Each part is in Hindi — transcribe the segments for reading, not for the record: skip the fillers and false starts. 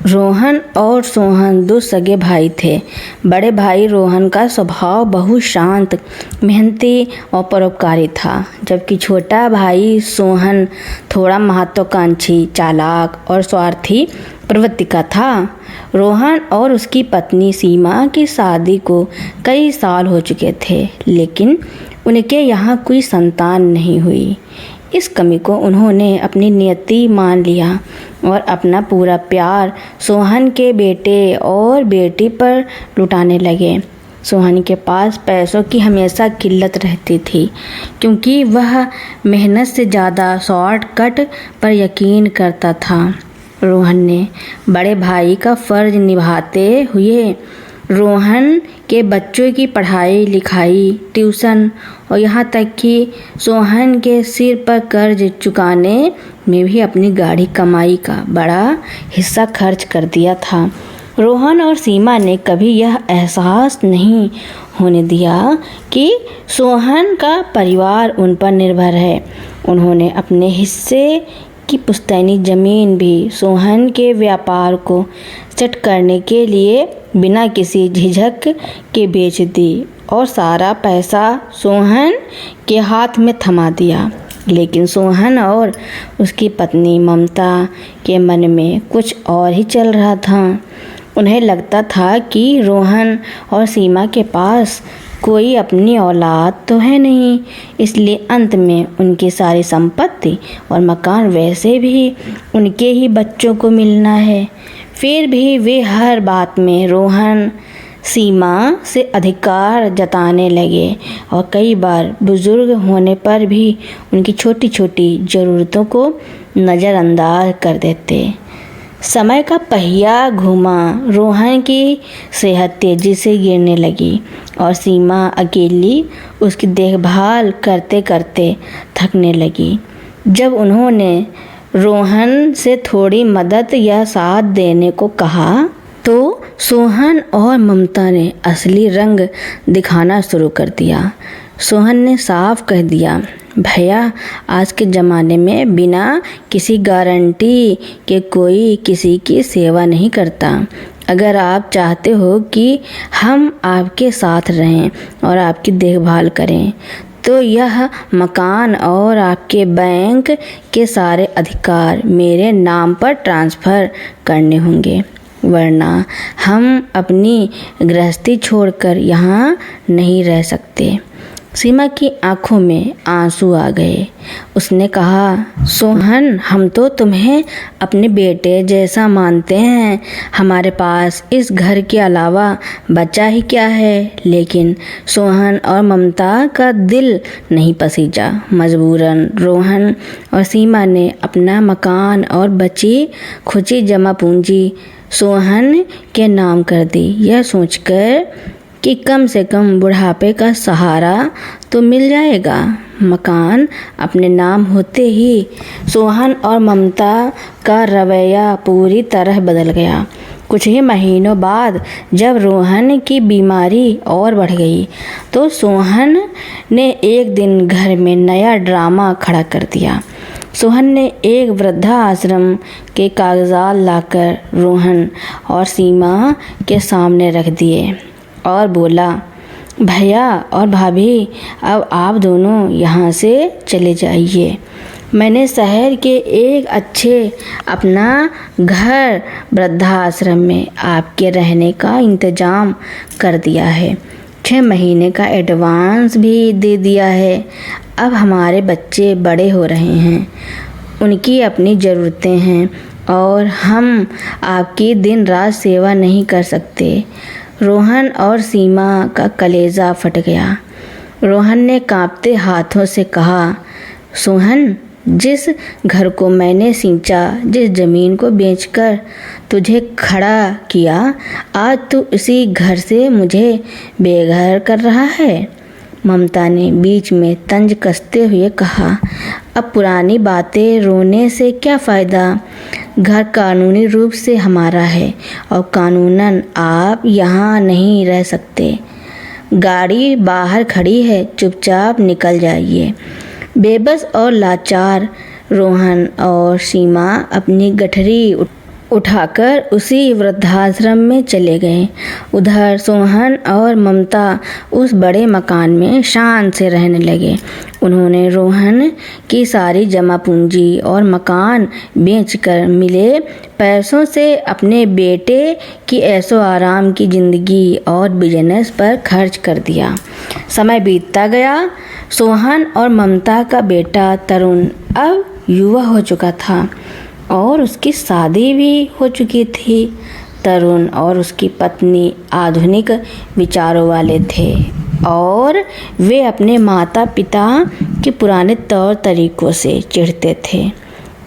रोहन और सोहन दो सगे भाई थे। बड़े भाई रोहन का स्वभाव बहुत शांत, मेहनती और परोपकारी था, जबकि छोटा भाई सोहन थोड़ा महत्वाकांक्षी, चालाक और स्वार्थी प्रवृत्ति का था। रोहन और उसकी पत्नी सीमा की शादी को कई साल हो चुके थे, लेकिन उनके यहाँ कोई संतान नहीं हुई। इस कमी को उन्होंने अपनी नियति मान लिया और अपना पूरा प्यार सोहन के बेटे और बेटी पर लुटाने लगे। सोहन के पास पैसों की हमेशा किल्लत रहती थी, क्योंकि वह मेहनत से ज़्यादा शॉर्टकट पर यकीन करता था। रोहन ने बड़े भाई का फर्ज निभाते हुए रोहन के बच्चों की पढ़ाई लिखाई, ट्यूशन और यहाँ तक कि सोहन के सिर पर कर्ज चुकाने में भी अपनी गाढ़ी कमाई का बड़ा हिस्सा खर्च कर दिया था। रोहन और सीमा ने कभी यह एहसास नहीं होने दिया कि सोहन का परिवार उन पर निर्भर है। उन्होंने अपने हिस्से की पुश्तैनी जमीन भी सोहन के व्यापार को सेट करने के लिए बिना किसी झिझक के बेच दी और सारा पैसा सोहन के हाथ में थमा दिया। लेकिन सोहन और उसकी पत्नी ममता के मन में कुछ और ही चल रहा था। उन्हें लगता था कि रोहन और सीमा के पास कोई अपनी औलाद तो है नहीं, इसलिए अंत में उनकी सारी संपत्ति और मकान वैसे भी उनके ही बच्चों को मिलना है। फिर भी वे हर बात में रोहन सीमा से अधिकार जताने लगे और कई बार बुजुर्ग होने पर भी उनकी छोटी छोटी ज़रूरतों को नज़रअंदाज कर देते। समय का पहिया घूमा, रोहन की सेहत तेजी से गिरने लगी और सीमा अकेली उसकी देखभाल करते करते थकने लगी। जब उन्होंने रोहन से थोड़ी मदद या साथ देने को कहा तो सोहन और ममता ने असली रंग दिखाना शुरू कर दिया। सोहन ने साफ कह दिया, भैया, आज के ज़माने में बिना किसी गारंटी के कोई किसी की सेवा नहीं करता। अगर आप चाहते हो कि हम आपके साथ रहें और आपकी देखभाल करें तो यह मकान और आपके बैंक के सारे अधिकार मेरे नाम पर ट्रांसफ़र करने होंगे, वरना हम अपनी गृहस्थी छोड़कर यहाँ नहीं रह सकते। सीमा की आंखों में आंसू आ गए। उसने कहा, सोहन, हम तो तुम्हें अपने बेटे जैसा मानते हैं। हमारे पास इस घर के अलावा बचा ही क्या है। लेकिन सोहन और ममता का दिल नहीं पसीजा। मजबूरन रोहन और सीमा ने अपना मकान और बची खुची जमा पूंजी सोहन के नाम कर दी, यह सोचकर कि कम से कम बुढ़ापे का सहारा तो मिल जाएगा। मकान अपने नाम होते ही सोहन और ममता का रवैया पूरी तरह बदल गया। कुछ ही महीनों बाद जब रोहन की बीमारी और बढ़ गई तो सोहन ने एक दिन घर में नया ड्रामा खड़ा कर दिया। सोहन ने एक वृद्धाश्रम के कागजात लाकर रोहन और सीमा के सामने रख दिए और बोला, भैया और भाभी, अब आप दोनों यहाँ से चले जाइए। मैंने शहर के एक अच्छे अपना घर वृद्धाश्रम में आपके रहने का इंतज़ाम कर दिया है। 6 महीने का एडवांस भी दे दिया है। अब हमारे बच्चे बड़े हो रहे हैं, उनकी अपनी ज़रूरतें हैं और हम आपकी दिन रात सेवा नहीं कर सकते। रोहन और सीमा का कलेजा फट गया। रोहन ने कांपते हाथों से कहा, सोहन, जिस घर को मैंने सींचा, जिस ज़मीन को बेचकर तुझे खड़ा किया, आज तू उसी घर से मुझे बेघर कर रहा है। ममता ने बीच में तंज कसते हुए कहा, अब पुरानी बातें रोने से क्या फ़ायदा। घर कानूनी रूप से हमारा है और कानूनन आप यहाँ नहीं रह सकते। गाड़ी बाहर खड़ी है, चुपचाप निकल जाइए। बेबस और लाचार रोहन और सीमा अपनी गठरी उठाकर उसी वृद्धाश्रम में चले गए। उधर सोहन और ममता उस बड़े मकान में शान से रहने लगे। उन्होंने रोहन की सारी जमा पूंजी और मकान बेचकर मिले पैसों से अपने बेटे की ऐशो आराम की ज़िंदगी और बिजनेस पर खर्च कर दिया। समय बीतता गया। सोहन और ममता का बेटा तरुण अब युवा हो चुका था और उसकी शादी भी हो चुकी थी। तरुण और उसकी पत्नी आधुनिक विचारों वाले थे और वे अपने माता पिता के पुराने तौर तरीकों से चिढ़ते थे।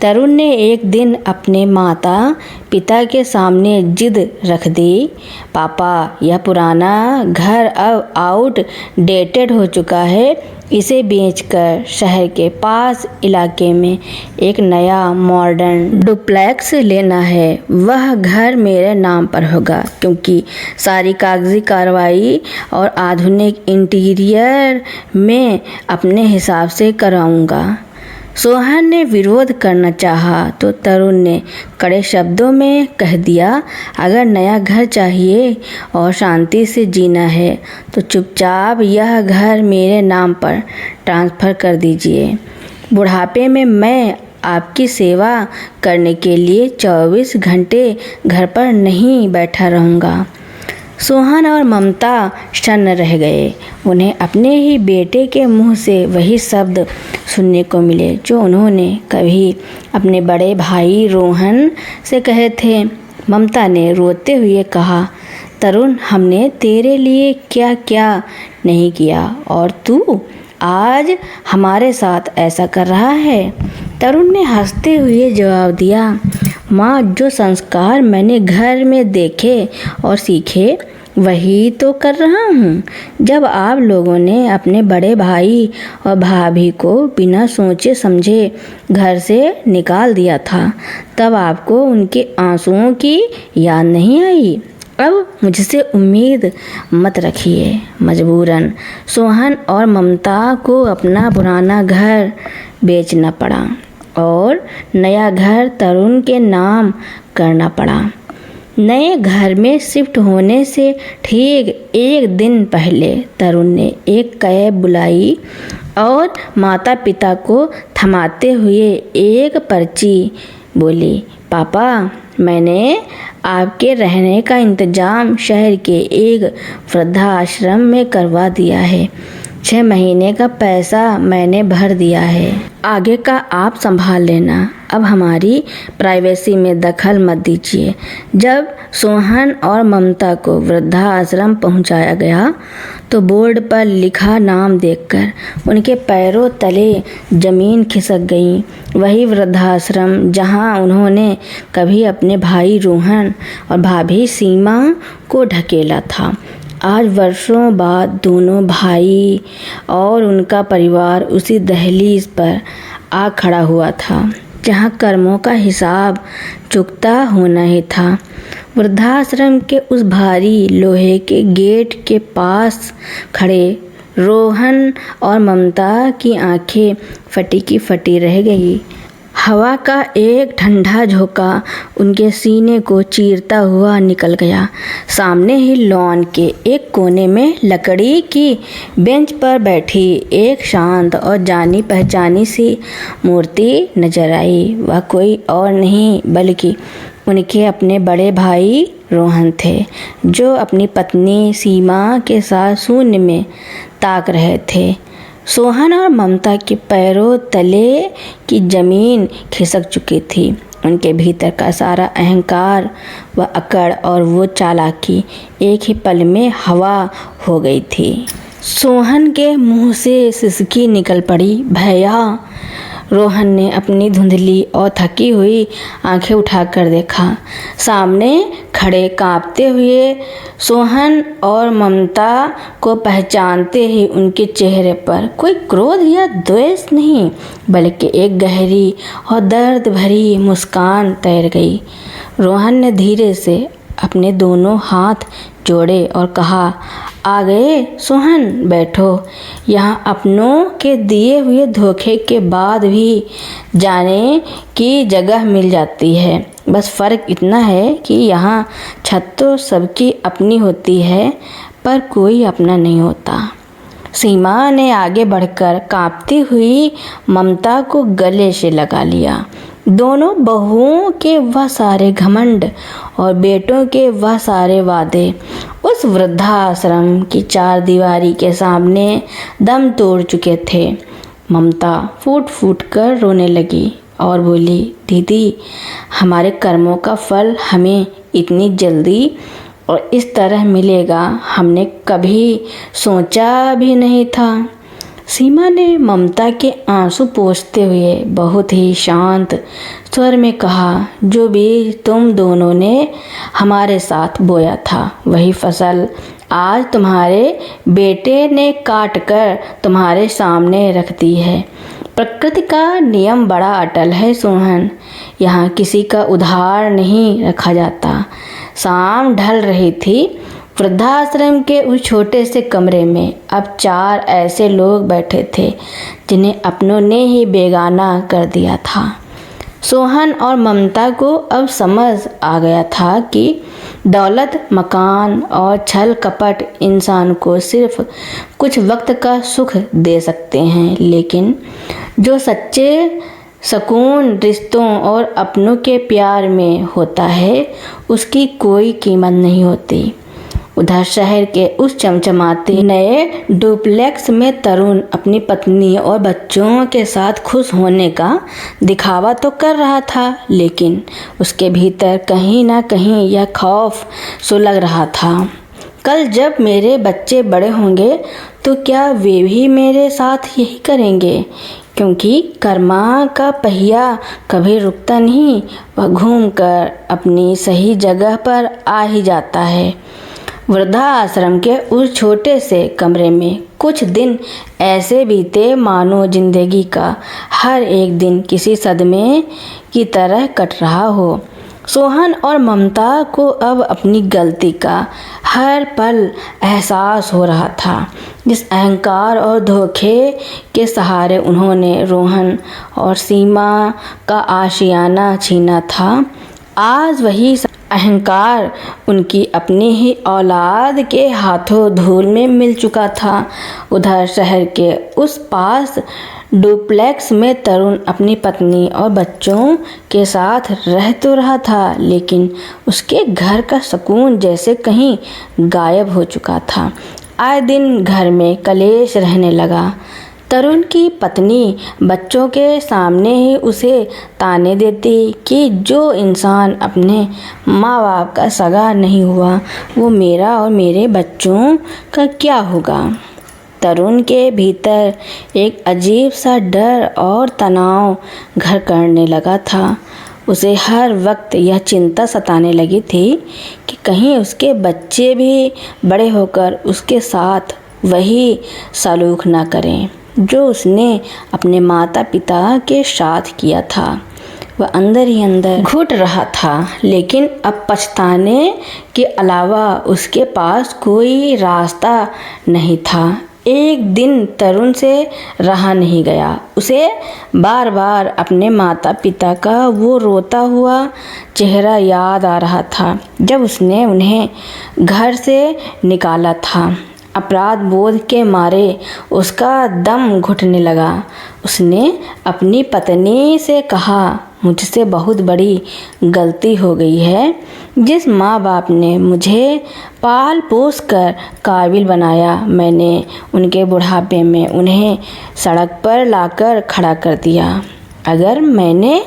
तरुण ने एक दिन अपने माता पिता के सामने जिद रख दी, पापा, यह पुराना घर अब आउटडेटेड हो चुका है, इसे बेचकर शहर के पास इलाके में एक नया मॉडर्न डुप्लेक्स लेना है। वह घर मेरे नाम पर होगा क्योंकि सारी कागजी कार्रवाई और आधुनिक इंटीरियर में अपने हिसाब से कराऊंगा। सोहन ने विरोध करना चाहा तो तरुण ने कड़े शब्दों में कह दिया, अगर नया घर चाहिए और शांति से जीना है तो चुपचाप यह घर मेरे नाम पर ट्रांसफ़र कर दीजिए। बुढ़ापे में मैं आपकी सेवा करने के लिए 24 घंटे घर पर नहीं बैठा रहूँगा। सोहन और ममता सन्न रह गए। उन्हें अपने ही बेटे के मुंह से वही शब्द सुनने को मिले जो उन्होंने कभी अपने बड़े भाई रोहन से कहे थे। ममता ने रोते हुए कहा, तरुण, हमने तेरे लिए क्या क्या नहीं किया और तू आज हमारे साथ ऐसा कर रहा है। तरुण ने हंसते हुए जवाब दिया, माँ, जो संस्कार मैंने घर में देखे और सीखे वही तो कर रहा हूँ। जब आप लोगों ने अपने बड़े भाई और भाभी को बिना सोचे समझे घर से निकाल दिया था तब आपको उनके आंसुओं की याद नहीं आई। अब मुझसे उम्मीद मत रखिए। मजबूरन सोहन और ममता को अपना पुराना घर बेचना पड़ा और नया घर तरुण के नाम करना पड़ा। नए घर में शिफ्ट होने से ठीक एक दिन पहले तरुण ने एक कैब बुलाई और माता पिता को थमाते हुए एक पर्ची बोली, पापा, मैंने आपके रहने का इंतज़ाम शहर के एक वृद्धाश्रम में करवा दिया है। 6 महीने का पैसा मैंने भर दिया है, आगे का आप संभाल लेना। अब हमारी प्राइवेसी में दखल मत दीजिए। जब सोहन और ममता को वृद्धाश्रम पहुंचाया गया तो बोर्ड पर लिखा नाम देखकर उनके पैरों तले जमीन खिसक गई। वही वृद्धाश्रम जहां उन्होंने कभी अपने भाई रोहन और भाभी सीमा को ढकेला था, आज वर्षों बाद दोनों भाई और उनका परिवार उसी दहलीज पर आ खड़ा हुआ था जहां कर्मों का हिसाब चुकता होना ही था। वृद्धाश्रम के उस भारी लोहे के गेट के पास खड़े रोहन और ममता की आंखें फटी की फटी रह गई। हवा का एक ठंडा झोंका उनके सीने को चीरता हुआ निकल गया। सामने ही लॉन के एक कोने में लकड़ी की बेंच पर बैठी एक शांत और जानी पहचानी सी मूर्ति नजर आई। वह कोई और नहीं बल्कि उनके अपने बड़े भाई रोहन थे, जो अपनी पत्नी सीमा के साथ शून्य में ताक रहे थे। सोहन और ममता के पैरों तले की जमीन खिसक चुकी थी। उनके भीतर का सारा अहंकार व अकड़ और वो चालाकी एक ही पल में हवा हो गई थी। सोहन के मुंह से सिसकी निकल पड़ी, भैया। रोहन ने अपनी धुंधली और थकी हुई आंखें उठाकर देखा। सामने खड़े कांपते हुए सोहन और ममता को पहचानते ही उनके चेहरे पर कोई क्रोध या द्वेष नहीं बल्कि एक गहरी और दर्द भरी मुस्कान तैर गई। रोहन ने धीरे से अपने दोनों हाथ जोड़े और कहा, आ गए सोहन, बैठो। यहाँ अपनों के दिए हुए धोखे के बाद भी जाने की जगह मिल जाती है। बस फ़र्क इतना है कि यहाँ छत तो सबकी अपनी होती है, पर कोई अपना नहीं होता। सीमा ने आगे बढ़कर कांपती हुई ममता को गले से लगा लिया। दोनों बहुओं के वह सारे घमंड और बेटों के वह सारे वादे उस वृद्धाश्रम की चार दीवारी के सामने दम तोड़ चुके थे। ममता फूट फूट कर रोने लगी और बोली, दीदी, हमारे कर्मों का फल हमें इतनी जल्दी और इस तरह मिलेगा हमने कभी सोचा भी नहीं था। सीमा ने ममता के आंसू पोंछते हुए बहुत ही शांत स्वर में कहा, जो बीज तुम दोनों ने हमारे साथ बोया था वही फसल आज तुम्हारे बेटे ने काट कर तुम्हारे सामने रख दी है। प्रकृति का नियम बड़ा अटल है सोहन, यहाँ किसी का उधार नहीं रखा जाता। शाम ढल रही थी। वृद्धाश्रम के उस छोटे से कमरे में अब 4 ऐसे लोग बैठे थे जिन्हें अपनों ने ही बेगाना कर दिया था। सोहन और ममता को अब समझ आ गया था कि दौलत, मकान और छल कपट इंसान को सिर्फ कुछ वक्त का सुख दे सकते हैं, लेकिन जो सच्चे सुकून रिश्तों और अपनों के प्यार में होता है उसकी कोई कीमत नहीं होती। उधर शहर के उस चमचमाते नए डुप्लेक्स में तरुण अपनी पत्नी और बच्चों के साथ खुश होने का दिखावा तो कर रहा था, लेकिन उसके भीतर कहीं ना कहीं यह खौफ सुलग रहा था। कल जब मेरे बच्चे बड़े होंगे तो क्या वे भी मेरे साथ यही करेंगे? क्योंकि कर्मा का पहिया कभी रुकता नहीं, वह घूमकर अपनी सही जगह पर आ ही जाता है। वृद्धाश्रम के उस छोटे से कमरे में कुछ दिन ऐसे बीते मानो जिंदगी का हर एक दिन किसी सदमे की तरह कट रहा हो। सोहन और ममता को अब अपनी गलती का हर पल एहसास हो रहा था। जिस अहंकार और धोखे के सहारे उन्होंने रोहन और सीमा का आशियाना छीना था, आज वही अहंकार उनकी अपनी ही औलाद के हाथों धूल में मिल चुका था। उधर शहर के उस पास डुप्लेक्स में तरुण अपनी पत्नी और बच्चों के साथ रह तो रहा था, लेकिन उसके घर का सुकून जैसे कहीं गायब हो चुका था। आए दिन घर में कलेश रहने लगा। तरुण की पत्नी बच्चों के सामने ही उसे ताने देती कि जो इंसान अपने माँ बाप का सगा नहीं हुआ वो मेरा और मेरे बच्चों का क्या होगा। तरुण के भीतर एक अजीब सा डर और तनाव घर करने लगा था। उसे हर वक्त यह चिंता सताने लगी थी कि कहीं उसके बच्चे भी बड़े होकर उसके साथ वही सलूक ना करें जो उसने अपने माता पिता के साथ किया था। वह अंदर ही अंदर घुट रहा था, लेकिन अब पछताने के अलावा उसके पास कोई रास्ता नहीं था। एक दिन तरुण से रहा नहीं गया। उसे बार बार अपने माता पिता का वो रोता हुआ चेहरा याद आ रहा था जब उसने उन्हें घर से निकाला था। अपराध बोध के मारे उसका दम घुटने लगा। उसने अपनी पत्नी से कहा, मुझसे बहुत बड़ी गलती हो गई है। जिस माँ बाप ने मुझे पाल पोस कर काबिल बनाया, मैंने उनके बुढ़ापे में उन्हें सड़क पर लाकर खड़ा कर दिया। अगर मैंने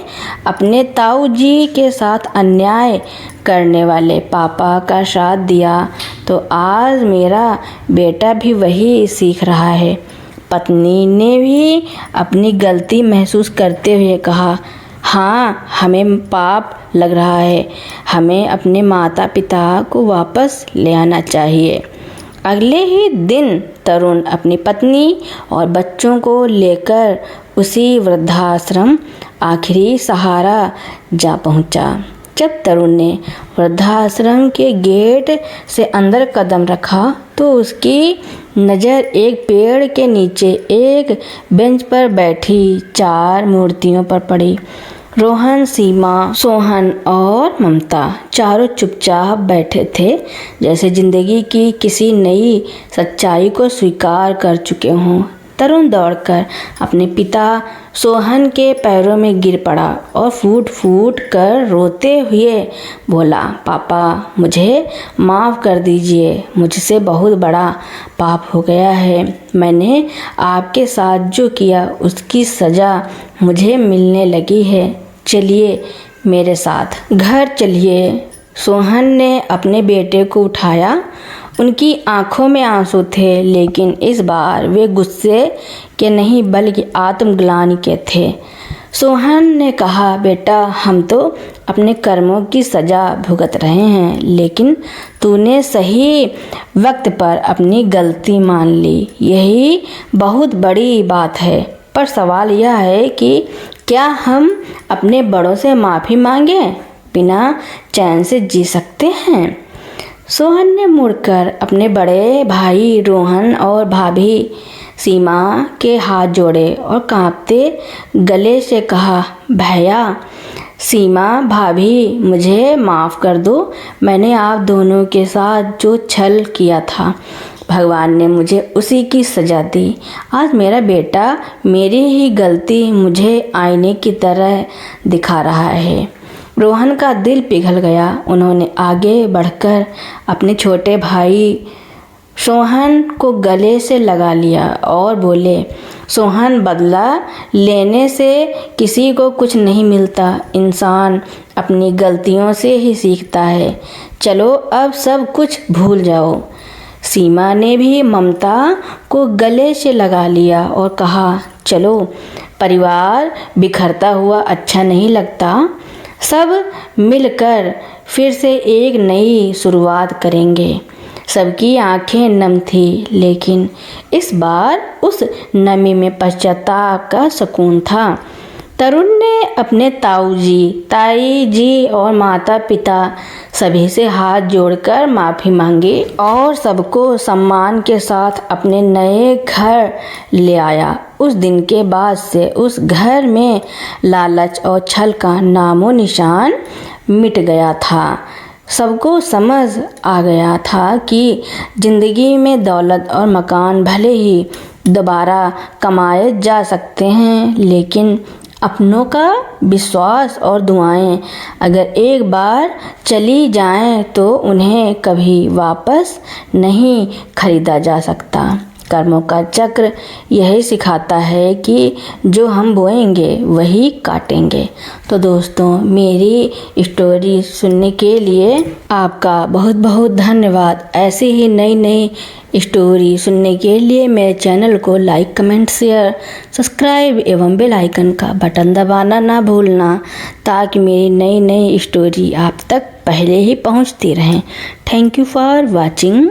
अपने ताऊ जी के साथ अन्याय करने वाले पापा का साथ दिया तो आज मेरा बेटा भी वही सीख रहा है। पत्नी ने भी अपनी गलती महसूस करते हुए कहा, हाँ, हमें पाप लग रहा है। हमें अपने माता पिता को वापस ले आना चाहिए। अगले ही दिन तरुण अपनी पत्नी और बच्चों को लेकर उसी वृद्धाश्रम आखिरी सहारा जा पहुंचा। जब तरुण ने वृद्धाश्रम के गेट से अंदर कदम रखा तो उसकी नज़र एक पेड़ के नीचे एक बेंच पर बैठी 4 मूर्तियों पर पड़ी। रोहन, सीमा, सोहन और ममता चारों चुपचाप बैठे थे, जैसे जिंदगी की किसी नई सच्चाई को स्वीकार कर चुके हों। तरुण दौड़कर अपने पिता सोहन के पैरों में गिर पड़ा और फूट फूट कर रोते हुए बोला, पापा मुझे माफ़ कर दीजिए, मुझसे बहुत बड़ा पाप हो गया है। मैंने आपके साथ जो किया उसकी सज़ा मुझे मिलने लगी है। चलिए मेरे साथ घर चलिए। सोहन ने अपने बेटे को उठाया। उनकी आंखों में आंसू थे, लेकिन इस बार वे गुस्से के नहीं बल्कि आत्मग्लानि के थे। सोहन ने कहा, बेटा हम तो अपने कर्मों की सज़ा भुगत रहे हैं, लेकिन तूने सही वक्त पर अपनी गलती मान ली, यही बहुत बड़ी बात है। पर सवाल यह है कि क्या हम अपने बड़ों से माफ़ी मांगें बिना चैन से जी सकते हैं? सोहन ने मुड़कर अपने बड़े भाई रोहन और भाभी सीमा के हाथ जोड़े और कांपते गले से कहा, भैया, सीमा, भाभी, मुझे माफ़ कर दो। मैंने आप दोनों के साथ जो छल किया था, भगवान ने मुझे उसी की सज़ा दी। आज मेरा बेटा मेरी ही गलती मुझे आईने की तरह दिखा रहा है। रोहन का दिल पिघल गया। उन्होंने आगे बढ़कर अपने छोटे भाई सोहन को गले से लगा लिया और बोले, सोहन, बदला लेने से किसी को कुछ नहीं मिलता, इंसान अपनी गलतियों से ही सीखता है। चलो अब सब कुछ भूल जाओ। सीमा ने भी ममता को गले से लगा लिया और कहा, चलो, परिवार बिखरता हुआ अच्छा नहीं लगता, सब मिलकर फिर से एक नई शुरुआत करेंगे। सबकी आंखें नम थी, लेकिन इस बार उस नमी में पश्चाताप का सुकून था। तरुण ने अपने ताई जी और माता पिता सभी से हाथ जोड़कर माफ़ी मांगी और सबको सम्मान के साथ अपने नए घर ले आया। उस दिन के बाद से उस घर में लालच और छल का नामो निशान मिट गया था। सबको समझ आ गया था कि ज़िंदगी में दौलत और मकान भले ही दोबारा कमाए जा सकते हैं, लेकिन अपनों का विश्वास और दुआएं अगर एक बार चली जाएं तो उन्हें कभी वापस नहीं खरीदा जा सकता। कर्मों का चक्र यही सिखाता है कि जो हम बोएंगे वही काटेंगे। तो दोस्तों, मेरी स्टोरी सुनने के लिए आपका बहुत बहुत धन्यवाद। ऐसी ही नई नई स्टोरी सुनने के लिए मेरे चैनल को लाइक, कमेंट, शेयर, सब्सक्राइब एवं बेल आइकन का बटन दबाना ना भूलना, ताकि मेरी नई नई स्टोरी आप तक पहले ही पहुंचती रहें। Thank you for watching.